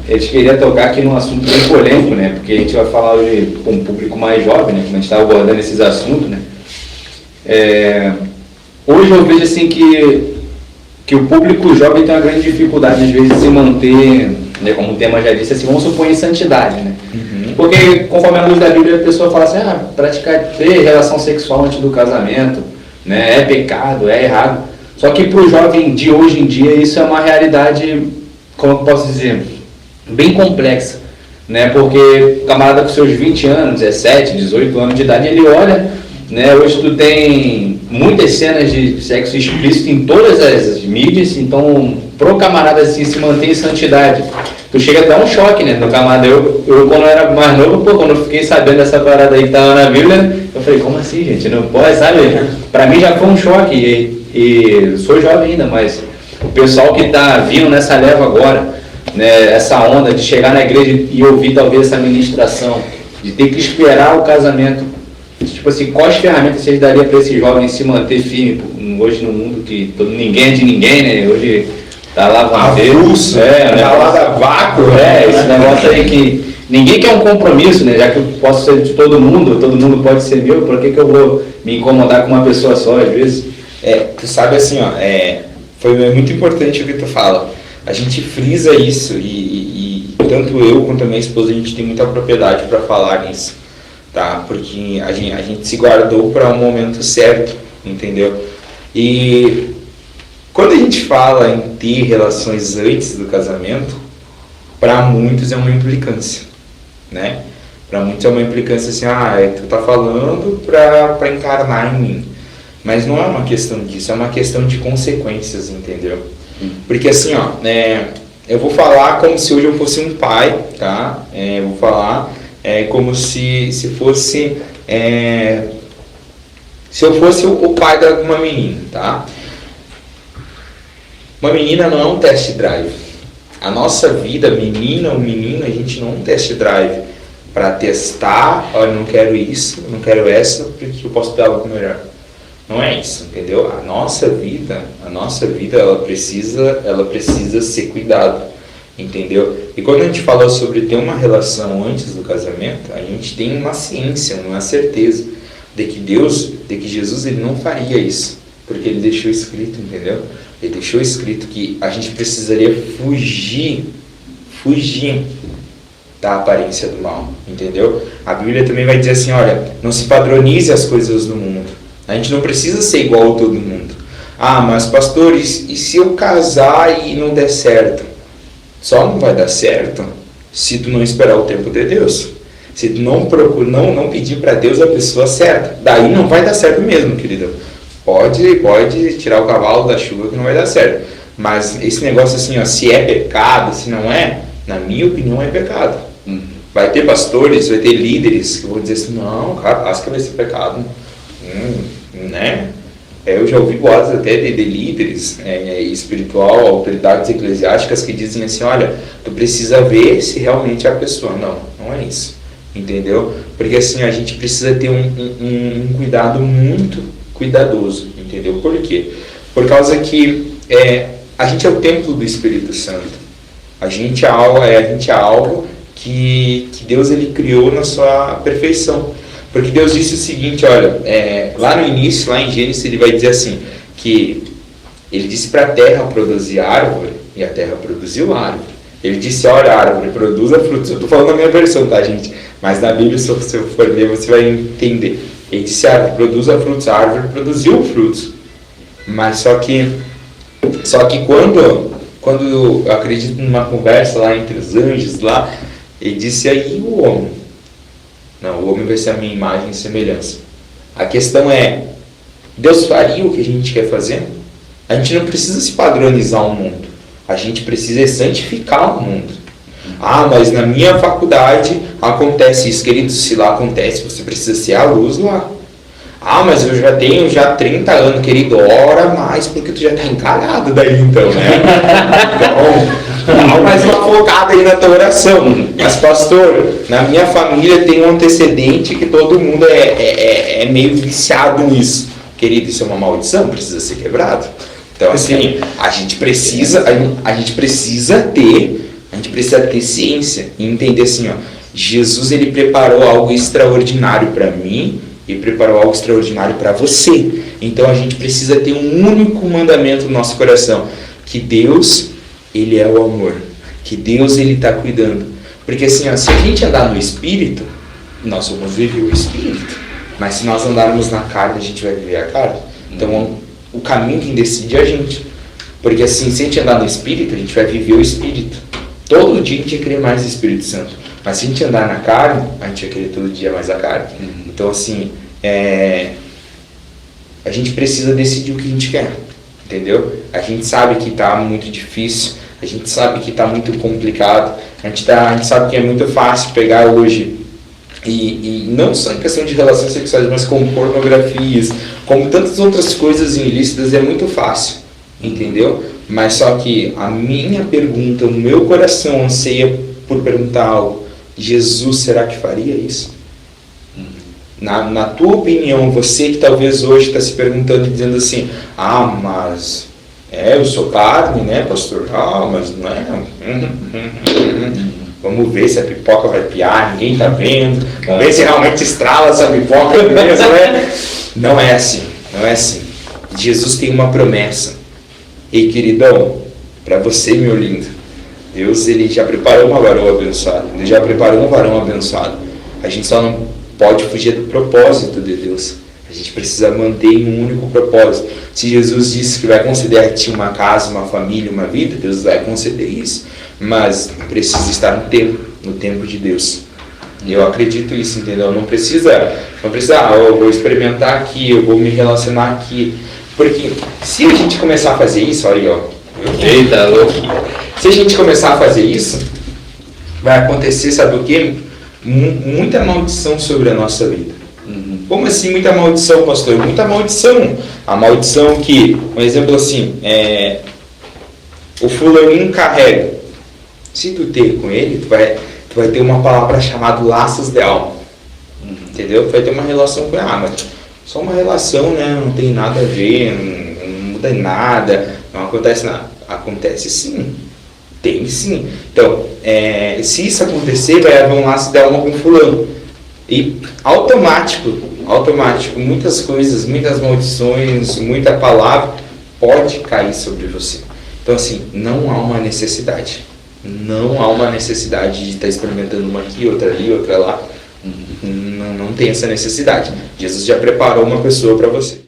eles queriam tocar aqui num assunto bem polêmico, né? Porque a gente vai falar hoje com um público mais jovem, né? Como a gente está abordando esses assuntos, né? Hoje eu vejo assim que o público jovem tem uma grande dificuldade, às vezes, de se manter, né? Como o tema já disse, assim, vamos supor, em santidade, né? Porque, conforme a luz da Bíblia, a pessoa fala assim, ter relação sexual antes do casamento, né? É pecado, é errado. Só que para o jovem de hoje em dia, isso é uma realidade, como eu posso dizer, bem complexa, né? Porque o camarada com seus 20 anos, 17, 18 anos de idade, ele olha, né? Hoje tu tem muitas cenas de sexo explícito em todas as mídias, então pro camarada assim se manter em santidade, tu chega até um choque, né? No camarada, eu quando eu era mais novo, quando eu fiquei sabendo dessa parada aí que tava na Bíblia, eu falei, como assim, gente? Não pode, sabe? Pra mim já foi um choque, e sou jovem ainda, mas o pessoal que tá vindo nessa leva agora, né, essa onda de chegar na igreja e ouvir talvez essa ministração, de ter que esperar o casamento, tipo assim, quais ferramentas vocês dariam para esse jovem se manter firme hoje no mundo que ninguém é de ninguém, né? Hoje tá lá avulso, tá lá da vácuo, esse negócio aí que ninguém quer um compromisso, né? Já que eu posso ser de todo mundo pode ser meu, por que eu vou me incomodar com uma pessoa só às vezes? Tu sabe assim, foi muito importante o que tu fala. A gente frisa isso e tanto eu quanto a minha esposa, a gente tem muita propriedade para falar nisso, tá? Porque a gente se guardou para um momento certo, entendeu? E quando a gente fala em ter relações antes do casamento, para muitos é uma implicância, né? Para muitos é uma implicância assim, tu tá falando para encarnar em mim. Mas não é uma questão disso, é uma questão de consequências, entendeu? Porque assim, eu vou falar como se hoje eu fosse um pai, tá? Eu vou falar como se fosse... se eu fosse o pai de uma menina, tá? Uma menina não é um test drive. A nossa vida, menina ou menino, a gente não é um test drive para testar, olha, não quero isso, não quero essa, porque eu posso ter algo melhor. Não é isso, entendeu? A nossa vida, ela precisa ser cuidada, entendeu? E quando a gente fala sobre ter uma relação antes do casamento, a gente tem uma ciência, uma certeza de que Jesus ele não faria isso, porque ele deixou escrito, entendeu? Ele deixou escrito que a gente precisaria fugir da aparência do mal, entendeu? A Bíblia também vai dizer assim, olha, não se padronize as coisas do mundo. A gente não precisa ser igual a todo mundo. Mas pastor, e se eu casar e não der certo? Só não vai dar certo se tu não esperar o tempo de Deus. Se tu não pedir para Deus a pessoa certa. Daí não vai dar certo mesmo, querido. Pode tirar o cavalo da chuva que não vai dar certo. Mas esse negócio assim, se é pecado, se não é, na minha opinião é pecado. Vai ter pastores, vai ter líderes que vão dizer assim, não, cara, acho que vai ser pecado. Né? Eu já ouvi boatos até de líderes espiritual, autoridades eclesiásticas que dizem assim, olha, tu precisa ver se realmente é a pessoa. Não é isso, entendeu? Porque assim, a gente precisa ter um cuidado muito cuidadoso, entendeu? Por quê? Por causa que a gente é o templo do Espírito Santo. A gente é algo que Deus ele criou na sua perfeição. Porque Deus disse o seguinte, olha, lá no início, lá em Gênesis, ele vai dizer assim, que ele disse para a terra produzir árvore, e a terra produziu árvore. Ele disse, olha, árvore, produza frutos. Eu estou falando na minha versão, tá, gente? Mas na Bíblia, se você for ler, você vai entender. Ele disse, árvore, produza frutos. A árvore produziu frutos. Mas só que quando eu acredito numa conversa lá entre os anjos, lá, ele disse, aí o homem? Não, o homem vai ser a minha imagem e semelhança. A questão é, Deus faria o que a gente quer fazer? A gente não precisa se padronizar o mundo. A gente precisa santificar o mundo. Mas na minha faculdade acontece isso, querido. Se lá acontece, você precisa ser a luz lá. Mas eu já tenho 30 anos, querido. Ora mais, porque tu já está encalhado daí então, né? Então, dá mais uma focada aí na tua oração. Mas pastor, na minha família tem um antecedente que todo mundo é meio viciado nisso. Querido, isso é uma maldição, precisa ser quebrado. Então assim, a gente precisa ter A gente precisa ter ciência e entender assim, ó, Jesus ele preparou algo extraordinário para mim e preparou algo extraordinário para você. Então a gente precisa ter um único mandamento no nosso coração, que Deus, ele é o amor, que Deus ele está cuidando. Porque assim, ó, se a gente andar no Espírito, nós vamos viver o Espírito. Mas se nós andarmos na carne, a gente vai viver a carne. Então o caminho quem decide é a gente. Porque assim, se a gente andar no Espírito, a gente vai viver o Espírito. Todo dia a gente vai querer mais o Espírito Santo. Mas se a gente andar na carne, a gente vai querer todo dia mais a carne. Então assim, a gente precisa decidir o que a gente quer. Entendeu? A gente sabe que está muito difícil, a gente sabe que está muito complicado, a gente sabe que é muito fácil pegar hoje, e não só em questão de relações sexuais, mas como pornografias, como tantas outras coisas ilícitas, é muito fácil, entendeu? Mas só que a minha pergunta, o meu coração anseia por perguntar algo: Jesus, será que faria isso? Na tua opinião, você que talvez hoje está se perguntando e dizendo assim: mas eu sou carne, né, pastor? Mas não é. Vamos ver se a pipoca vai piar, ninguém está vendo. Vamos ver se realmente estrala essa pipoca mesmo, né? Não é assim, não é assim. Jesus tem uma promessa. E queridão, para você, meu lindo, Deus ele já preparou uma varoa abençoada. Ele já preparou um varão abençoado. A gente só não pode fugir do propósito de Deus. A gente precisa manter um único propósito. Se Jesus disse que vai conceder a ti uma casa, uma família, uma vida, Deus vai conceder isso. Mas precisa estar no tempo de Deus. E eu acredito nisso, entendeu? Não precisa, eu vou experimentar aqui, eu vou me relacionar aqui. Porque se a gente começar a fazer isso, olha aí, ó. Eita, louco. Se a gente começar a fazer isso, vai acontecer, sabe o quê? Muita maldição sobre a nossa vida. Como assim muita maldição, pastor? Muita maldição. A maldição que, um exemplo assim, o fulaninho carrega. Se tu ter com ele, tu vai ter uma palavra chamada laços de alma. Entendeu? Tu vai ter uma relação com ele. Mas só uma relação, né? Não tem nada a ver, não muda em nada, não acontece nada. Acontece sim. Tem sim. Então, se isso acontecer, vai haver um laço de alma com fulano. E automático, muitas coisas, muitas maldições, muita palavra pode cair sobre você. Então assim, não há uma necessidade. Não há uma necessidade de estar experimentando uma aqui, outra ali, outra lá. Não tem essa necessidade. Jesus já preparou uma pessoa para você.